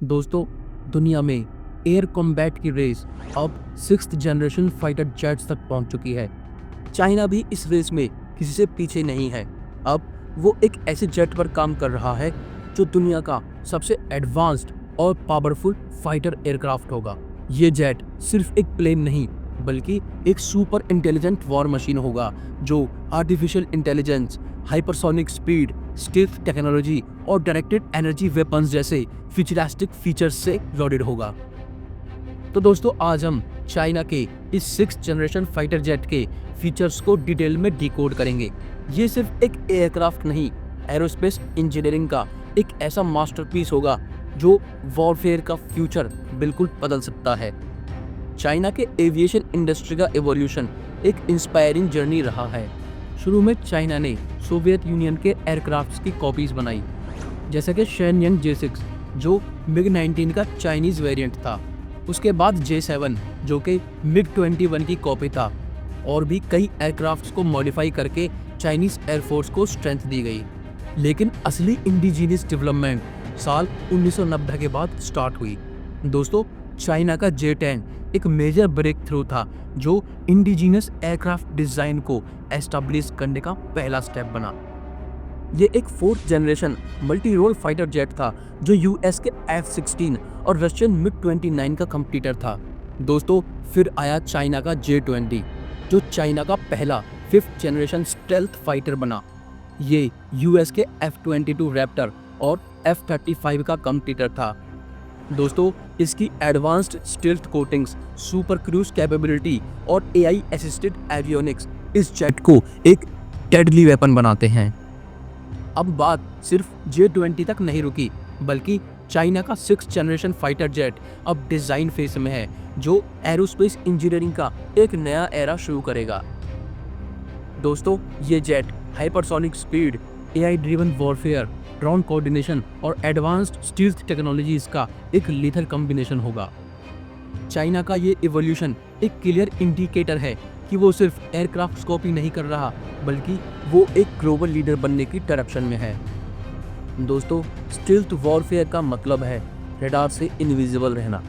दोस्तों, दुनिया में एयर कॉम्बैट की रेस अब 6th जनरेशन फाइटर जेट्स तक पहुंच चुकी है। चाइना भी इस रेस में किसी से पीछे नहीं है। अब वो एक ऐसे जेट पर काम कर रहा है जो दुनिया का सबसे एडवांस्ड और पावरफुल फाइटर एयरक्राफ्ट होगा। ये जेट सिर्फ एक प्लेन नहीं बल्कि एक सुपर इंटेलिजेंट वॉर मशीन होगा जो artificial intelligence, hypersonic speed, stealth technology और डायरेक्टेड एनर्जी वेपन्स जैसे फ्यूचरिस्टिक फीचर्स से लोडेड होगा। तो दोस्तों, आज हम चाइना के इस 6th जनरेशन फाइटर जेट के फीचर्स को डिटेल में डिकोड करेंगे। ये सिर्फ एक एयरक्राफ्ट नहीं, एरोस्पेस इंजीनियरिंग का एक ऐसा मास्टरपीस होगा जो वॉरफेयर का फ्यूचर बिल्कुल बदल सकता है। चाइना के एविएशन इंडस्ट्री का एवोल्यूशन एक इंस्पायरिंग जर्नी रहा है। शुरू में चाइना ने सोवियत यूनियन के एयरक्राफ्ट्स की कॉपीज बनाई, जैसे कि शेनयंग J6 जो मिग-19 का चाइनीज वेरिएंट था। उसके बाद J7 जो कि मिग-21 की कॉपी था, और भी कई एयरक्राफ्ट्स को मॉडिफाई करके चाइनीज एयरफोर्स को स्ट्रेंथ दी गई। लेकिन असली इंडिजीनियस डेवलपमेंट साल 1990 के बाद स्टार्ट हुई। दोस्तों, चाइना का J10 एक मेजर ब्रेक थ्रू था जो इंडिजीनियस एयरक्राफ्ट डिजाइन को एस्टैब्लिश करने का पहला स्टेप बना। ये एक 4th generation multi role fighter jet था जो यूएस के F-16 और रशियन मिग-29 का कंपटीटर था। दोस्तों, फिर आया चाइना का J20 जो चाइना का पहला 5th जनरेशन स्टेल्थ फाइटर बना। ये यूएस के F-22 रैप्टर और F-35 का कंपटीटर था। दोस्तों, इसकी advanced stealth coatings, super cruise capability और AI असिस्टेड एवियोनिक्स इस जेट को एक डेडली वेपन बनाते हैं। अब बात सिर्फ J20 तक नहीं रुकी, बल्कि चाइना का 6th जनरेशन फाइटर जेट अब डिजाइन फेज में है जो एरोस्पेस इंजीनियरिंग का एक नया एरा शुरू करेगा। दोस्तों, ये jet hypersonic speed, AI driven warfare, drone coordination और एडवांस्ड स्टील्थ टेक्नोलॉजीज का एक लीथल कॉम्बिनेशन होगा। चाइना का ये इवोल्यूशन एक क्लियर इंडिकेटर है कि वो सिर्फ एयरक्राफ्ट कॉपी नहीं कर रहा, बल्कि वो एक ग्लोबल लीडर बनने की डायरेक्शन में है। दोस्तों, स्टील्थ वॉरफेयर का मतलब है रडार से इनविजिबल रहना।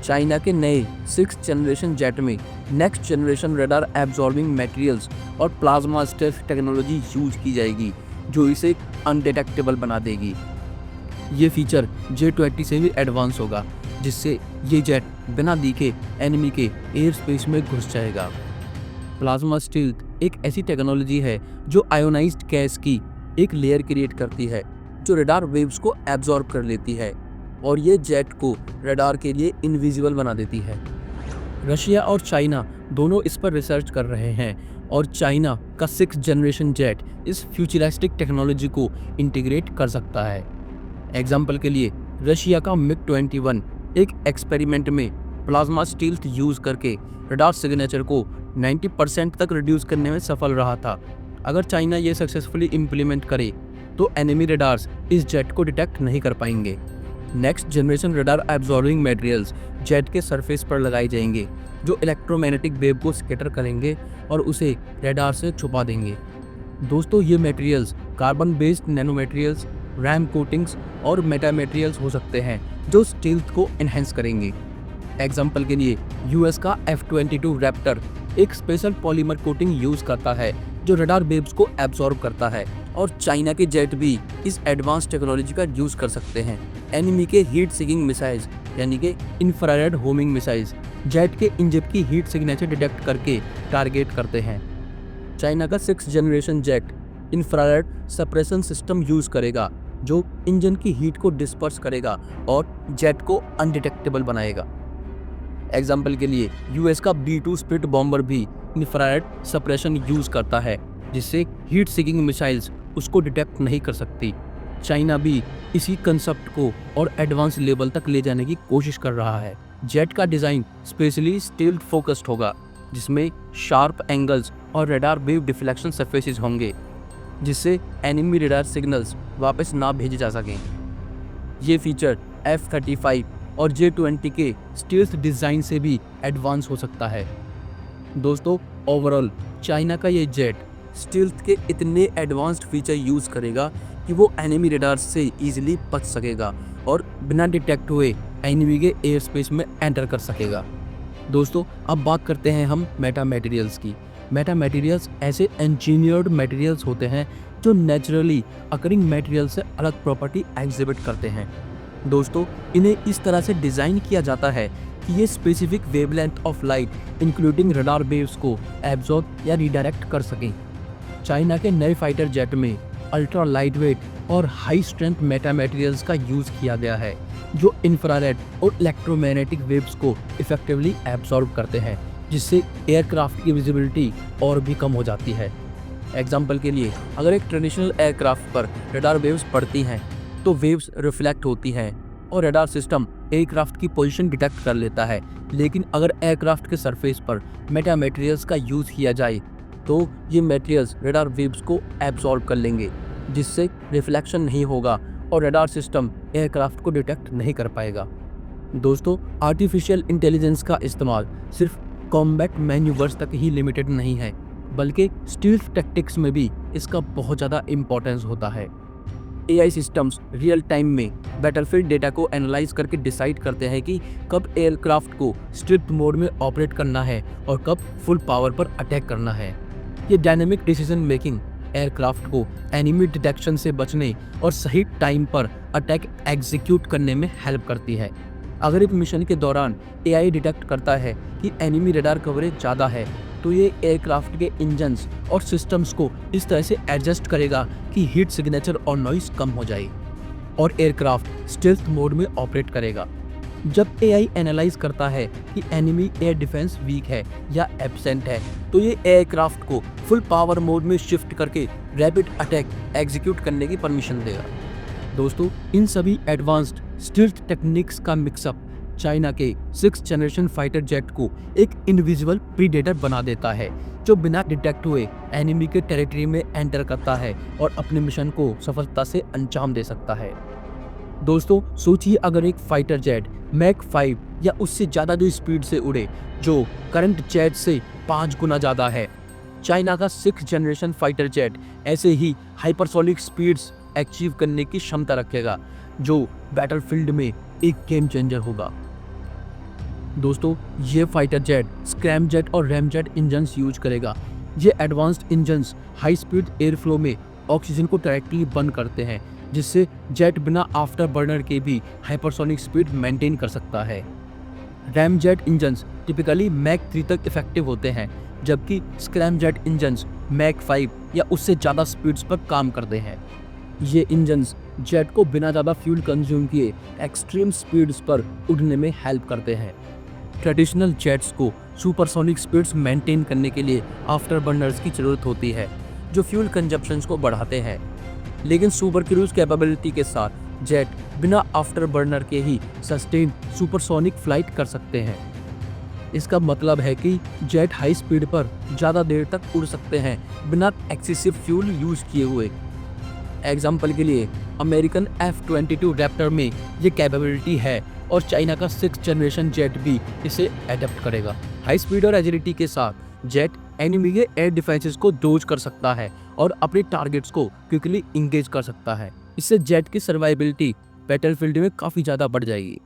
चाइना के नए 6th जनरेशन जेट में next generation radar absorbing materials और प्लाज्मा स्टेल्थ टेक्नोलॉजी यूज की जाएगी जो इसे अनडिटेक्टेबल बना देगी। ये फीचर J20 से भी एडवांस होगा, जिससे ये जेट बिना दिखे एनिमी के एयर स्पेस में घुस जाएगा। प्लाज्मा स्टील्थ एक ऐसी टेक्नोलॉजी है जो आयोनाइज्ड गैस की एक लेयर क्रिएट करती है जो रडार वेव्स को एब्जॉर्ब कर लेती है, और ये जेट को रडार के लिए इनविजिबल बना देती है। रशिया और चाइना दोनों इस पर रिसर्च कर रहे हैं, और चाइना का 6th जनरेशन जेट इस फ्यूचरिस्टिक टेक्नोलॉजी को इंटीग्रेट कर सकता है। एग्जाम्पल के लिए, रशिया का मिग-21 एक एक्सपेरिमेंट में प्लाज्मा स्टील्थ यूज करके रडार सिग्नेचर को 90% तक रिड्यूस करने में सफल रहा था। अगर चाइना ये सक्सेसफुली इम्प्लीमेंट करे तो एनिमी रडार्स इस जेट को डिटेक्ट नहीं कर पाएंगे। Next generation radar absorbing materials jet के सरफेस पर लगाए जाएंगे जो इलेक्ट्रोमैग्नेटिक वेव को स्कैटर करेंगे और उसे रडार से छुपा देंगे। दोस्तों, ये materials carbon based nano materials, RAM coatings और मेटा मटेरियल्स हो सकते हैं जो स्टील्थ को एनहेंस करेंगे। एग्जाम्पल के लिए, यूएस का F-22 रैप्टर एक स्पेशल पॉलीमर कोटिंग यूज करता है जो रडार वेव्स को एब्जॉर्ब करता है, और चाइना के जेट भी इस एडवांस टेक्नोलॉजी का यूज कर सकते हैं। एनिमी के हीट सीकिंग मिसाइल्स यानी कि इंफ्रारेड होमिंग मिसाइल्स जेट के इंजन की हीट सिग्नेचर डिटेक्ट करके टारगेट करते हैं। चाइना का 6th generation jet infrared suppression system use करेगा जो इंजन की हीट को डिस्पर्स करेगा और जेट को अनडिटेक्टेबल बनाएगा। एग्जाम्पल के लिए, यूएस का B-2 स्पिट बॉम्बर भी इंफ्रारेड सप्रेशन यूज करता है जिससे हीट सीकिंग मिसाइल्स उसको डिटेक्ट नहीं कर सकती। चाइना भी इसी कंसेप्ट को और एडवांस लेवल तक ले जाने की कोशिश कर रहा है। जेट का डिज़ाइन स्पेशली स्टील्थ फोकस्ड होगा, जिसमें शार्प एंगल्स और रडार वेव डिफ्लेक्शन सरफेसेस होंगे जिससे एनिमी रडार सिग्नल्स वापस ना भेजे जा सकें। ये फीचर F-35 और J20 के स्टील्थ डिज़ाइन से भी एडवांस हो सकता है। दोस्तों, ओवरऑल चाइना का ये जेट स्टील्थ के इतने एडवांस्ड फीचर यूज़ करेगा कि वो एनिमी रडार से ईजिली बच सकेगा और बिना डिटेक्ट हुए एनिमी के एयर स्पेस में एंटर कर सकेगा। दोस्तों, अब बात करते हैं हम मेटा मटेरियल्स की। मेटा मटेरियल्स ऐसे इंजीनियर्ड मटेरियल्स होते हैं जो नेचुरली अकरिंग मटेरियल से अलग प्रॉपर्टी एग्जिबिट करते हैं। दोस्तों, इन्हें इस तरह से डिज़ाइन किया जाता है कि ये specific wavelength of light including radar waves को एब्जॉर्ब या रिडायरेक्ट कर सकें। चाइना के नए फाइटर जेट में अल्ट्रा लाइटवेट और हाई स्ट्रेंथ मेटा मटेरियल्स का यूज़ किया गया है जो इंफ्रारेड और इलेक्ट्रोमैग्नेटिक वेव्स को इफेक्टिवली एब्जॉर्ब करते हैं, जिससे एयरक्राफ्ट की विजिबिलिटी और भी कम हो जाती है। एग्जाम्पल के लिए, अगर एक ट्रेडिशनल एयरक्राफ्ट पर रडार वेव्स पड़ती हैं तो वेव्स रिफ्लेक्ट होती हैं और रडार सिस्टम एयरक्राफ्ट की पोजीशन डिटेक्ट कर लेता है। लेकिन अगर एयरक्राफ्ट के सरफेस पर मेटा मटेरियल्स का यूज़ किया जाए तो ये मटेरियल्स रडार वेव्स को एब्जॉर्ब कर लेंगे, जिससे रिफ्लेक्शन नहीं होगा और रडार सिस्टम एयरक्राफ्ट को डिटेक्ट नहीं कर पाएगा। दोस्तों, आर्टिफिशियल इंटेलिजेंस का इस्तेमाल सिर्फ कॉम्बैट मैन्यूवर्स तक ही लिमिटेड नहीं है, बल्कि स्टील्थ टैक्टिक्स में भी इसका बहुत ज़्यादा इम्पोर्टेंस होता है। एआई सिस्टम्स रियल टाइम में बैटलफील्ड डेटा को एनालाइज करके डिसाइड करते हैं कि कब एयरक्राफ्ट को स्ट्रिप्ड मोड में ऑपरेट करना है और कब फुल पावर पर अटैक करना है। ये डायनेमिक डिसीजन मेकिंग एयरक्राफ्ट को एनिमी डिटेक्शन से बचने और सही टाइम पर अटैक एग्जीक्यूट करने में हेल्प करती है। अगर एक मिशन के दौरान एआई डिटेक्ट करता है कि एनिमी रडार कवरेज ज़्यादा है तो ये एयरक्राफ्ट के इंजन्स और सिस्टम्स को इस तरह से एडजस्ट करेगा कि हीट सिग्नेचर और नॉइस कम हो जाए और एयरक्राफ्ट स्टेल्थ मोड में ऑपरेट करेगा। जब एआई एनालाइज करता है कि एनिमी एयर डिफेंस वीक है या एब्सेंट है तो ये एयरक्राफ्ट को फुल पावर मोड में शिफ्ट करके रैपिड अटैक एग्जीक्यूट करने की परमिशन देगा। दोस्तों, इन सभी एडवांस्ड स्टील्थ टेक्निक्स का मिक्सअप चाइना के 6th जनरेशन फाइटर जेट को एक इनविजिबल प्रीडेटर बना देता है जो बिना डिटेक्ट हुए एनिमी के टेरिटरी में एंटर करता है और अपने मिशन को सफलता से अंजाम दे सकता है। दोस्तों, सोचिए अगर एक फाइटर जेट मैक 5 या उससे ज़्यादा जो स्पीड से उड़े, जो करंट जेट से 5 गुना ज़्यादा है। चाइना का 6th जनरेशन फाइटर जेट ऐसे ही हाइपरसोनिक स्पीड्स अचीव करने की क्षमता रखेगा जो बैटलफील्ड में एक गेम चेंजर होगा। दोस्तों, ये फाइटर जेट स्क्रैम जेट और रैम जेट इंजन्स यूज करेगा। ये advanced engines high speed air flow में ऑक्सीजन को डायरेक्टली बंद करते हैं, जिससे जेट बिना आफ्टर बर्नर के भी हाइपरसोनिक स्पीड मेंटेन कर सकता है। Ram jet engines typically Mach 3 तक इफेक्टिव होते हैं, जबकि स्क्रैम जेट इंजन्स मैक 5 या उससे ज़्यादा स्पीड्स पर काम करते हैं। ये इंजन्स जेट को बिना ज़्यादा फ्यूल कंज्यूम किए एक्सट्रीम स्पीड्स पर उड़ने में हेल्प करते हैं। ट्रेडिशनल जेट्स को सुपरसोनिक स्पीड्स मेंटेन करने के लिए आफ्टर बर्नर्स की ज़रूरत होती है जो फ्यूल कंजप्शंस को बढ़ाते हैं, लेकिन सुपर क्रूज कैपेबिलिटी के साथ जेट बिना आफ्टर बर्नर के ही सस्टेन सुपरसोनिक फ्लाइट कर सकते हैं। इसका मतलब है कि जेट हाई स्पीड पर ज़्यादा देर तक उड़ सकते हैं बिना एक्सेसिव फ्यूल यूज़ किए हुए। एग्जाम्पल के लिए, अमेरिकन F-22 रैप्टर में ये कैपेबिलिटी है और चाइना का 6th जनरेशन जेट भी इसे एडप्ट करेगा। हाई स्पीड और एजिलिटी के साथ जेट एनिमी के एयर डिफेंसेस को डोज कर सकता है और अपने टारगेट्स को क्विकली इंगेज कर सकता है। इससे जेट की सर्वाइबिलिटी बैटलफील्ड में काफ़ी ज़्यादा बढ़ जाएगी।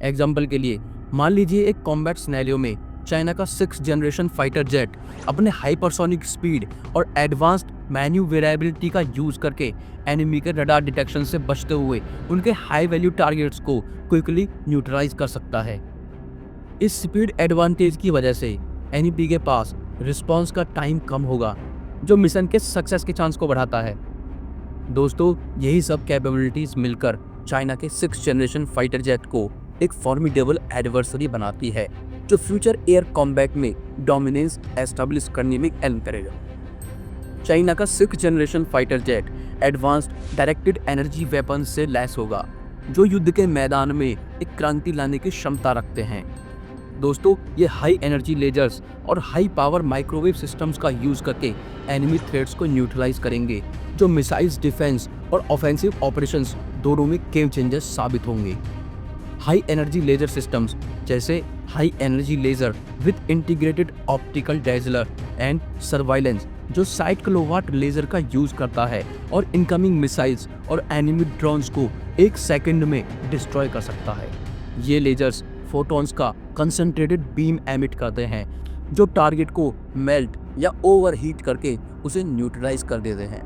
एग्जाम्पल के लिए, मान लीजिए एक कॉम्बैट सिनेरियो में चाइना का 6th जनरेशन फाइटर जेट अपने हाइपरसोनिक स्पीड और एडवांस्ड मैन्यूवरेबिलिटी का यूज़ करके एनिमी के रडार डिटेक्शन से बचते हुए उनके हाई वैल्यू टारगेट्स को क्विकली न्यूट्रलाइज कर सकता है। इस स्पीड एडवांटेज की वजह से एनिमी के पास रिस्पॉन्स का टाइम कम होगा, जो मिशन के सक्सेस के चांस को बढ़ाता है। दोस्तों, यही सब कैपेबिलिटीज मिलकर चाइना के 6th जनरेशन फाइटर जेट को एक फॉर्मिडेबल एडवर्सरी बनाती है जो फ्यूचर एयर कॉम्बैट में डोमिनेंस एस्टेब्लिश करने में हेल्प करेगा। चाइना का 6th generation fighter jet advanced directed energy weapon से लैस होगा जो युद्ध के मैदान में एक क्रांति लाने की क्षमता रखते हैं। दोस्तों, ये हाई एनर्जी लेजर्स और हाई पावर माइक्रोवेव सिस्टम्स का यूज़ करके एनिमी थ्रेट्स को न्यूट्रलाइज करेंगे, जो मिसाइल्स डिफेंस और ऑफेंसिव ऑपरेशंस दोनों में गेम चेंजर्स साबित होंगे। हाई एनर्जी लेजर सिस्टम्स जैसे high energy laser with integrated optical dazzler and surveillance जो 60 किलोवाट लेजर का यूज करता है और इनकमिंग मिसाइल्स और एनिमी ड्रोन्स को 1 सेकंड में डिस्ट्रॉय कर सकता है। ये लेजर्स फोटॉन्स का कंसंट्रेटेड बीम एमिट करते हैं जो टारगेट को मेल्ट या ओवरहीट करके उसे न्यूट्रलाइज कर देते हैं।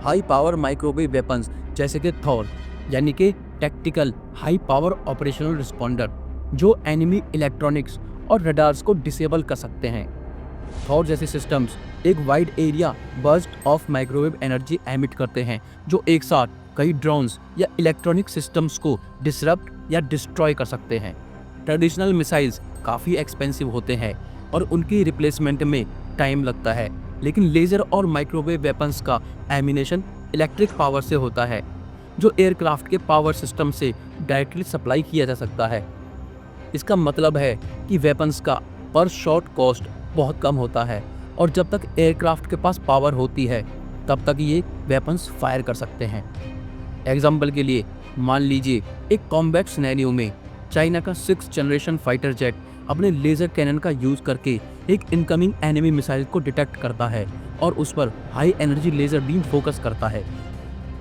हाई पावर माइक्रोवेव वेपन्स जैसे कि थॉर यानी कि tactical high power operational responder जो एनिमी इलेक्ट्रॉनिक्स और रडार्स को डिसेबल कर सकते हैं। थॉर जैसे सिस्टम्स एक wide area burst of microwave energy emit करते हैं जो एक साथ कई ड्रोन्स या इलेक्ट्रॉनिक सिस्टम्स को डिसरप्ट या डिस्ट्रॉय कर सकते हैं। ट्रेडिशनल मिसाइल्स काफ़ी एक्सपेंसिव होते हैं और उनकी रिप्लेसमेंट में टाइम लगता है, लेकिन लेज़र और माइक्रोवेव वेपन्स का एमिनेशन इलेक्ट्रिक पावर से होता है जो एयरक्राफ्ट के पावर सिस्टम से डायरेक्टली सप्लाई किया जा सकता है। इसका मतलब है कि वेपन्स का पर शॉट कॉस्ट बहुत कम होता है और जब तक एयरक्राफ्ट के पास पावर होती है तब तक ये वेपन्स फायर कर सकते हैं। एग्जाम्पल के लिए मान लीजिए एक कॉम्बैट सिनेरियो में चाइना का 6th जनरेशन फाइटर जेट अपने लेज़र कैनन का यूज़ करके एक इनकमिंग एनिमी मिसाइल को डिटेक्ट करता है और उस पर high energy laser beam focus करता है।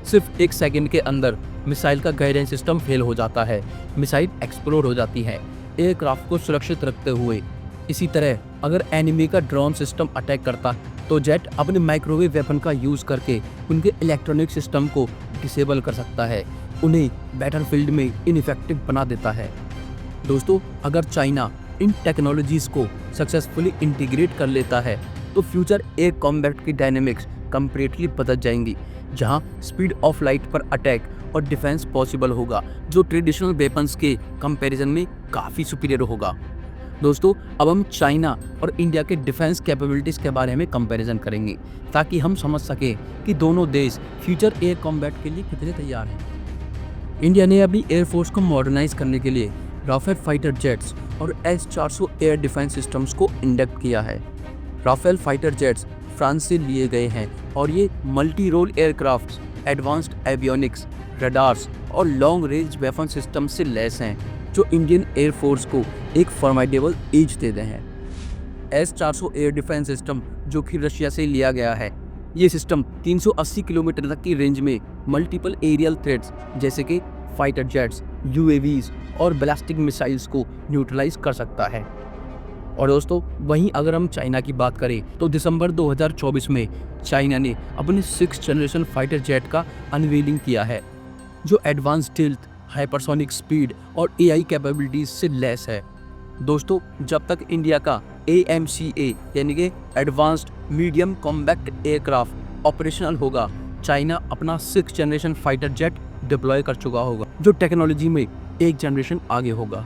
सिर्फ 1 सेकंड के अंदर मिसाइल का गाइडेंस सिस्टम फेल हो जाता है, मिसाइल एक्सप्लोड हो जाती है एयरक्राफ्ट को सुरक्षित रखते हुए। इसी तरह अगर एनिमी का ड्रोन सिस्टम अटैक करता तो जेट अपने माइक्रोवेव वेपन का यूज़ करके उनके इलेक्ट्रॉनिक सिस्टम को डिसेबल कर सकता है, उन्हें बैटलफील्ड में इनइफेक्टिव बना देता है। दोस्तों, अगर चाइना इन टेक्नोलॉजीज़ को सक्सेसफुली इंटीग्रेट कर लेता है तो फ्यूचर एयर कॉम्बैट की डायनेमिक्स कंप्लीटली बदल जाएंगी, जहां स्पीड ऑफ लाइट पर अटैक और डिफेंस पॉसिबल होगा जो ट्रेडिशनल वेपन्स के कंपैरिजन में काफ़ी सुपीरियर होगा। दोस्तों, अब हम चाइना और इंडिया के डिफेंस कैपेबिलिटीज़ के बारे में कंपैरिजन करेंगे ताकि हम समझ सकें कि दोनों देश फ्यूचर एयर कॉम्बैट के लिए कितने तैयार हैं। इंडिया ने अपनी एयरफोर्स को मॉडर्नाइज करने के लिए राफेल फाइटर जेट्स और S-400 एयर डिफेंस सिस्टम्स को इंडक्ट किया है। राफेल फाइटर जेट्स फ्रांस से लिए गए हैं और ये multi role aircrafts, advanced avionics, radars और लॉन्ग रेंज वेपन सिस्टम से लैस हैं जो इंडियन एयरफोर्स को एक फॉर्मिडेबल एज देते हैं। S-400 एयर डिफेंस सिस्टम जो कि रशिया से लिया गया है, ये सिस्टम 380 किलोमीटर तक की रेंज में मल्टीपल एरियल थ्रेट्स जैसे कि फाइटर जेट्स, UAVs और बैलिस्टिक मिसाइल्स को न्यूट्रलाइज कर सकता है। और दोस्तों, वहीं अगर हम चाइना की बात करें तो दिसंबर 2024 में चाइना ने अपने 6th जनरेशन फाइटर जेट का अनवीलिंग किया है जो एडवांस स्टील्थ, हाइपरसोनिक स्पीड और AI कैपेबिलिटीज से लैस है। दोस्तों, जब तक इंडिया का AMCA यानी कि advanced medium combat aircraft operational होगा, चाइना अपना 6th generation fighter jet deploy कर चुका होगा जो टेक्नोलॉजी में एक जनरेशन आगे होगा।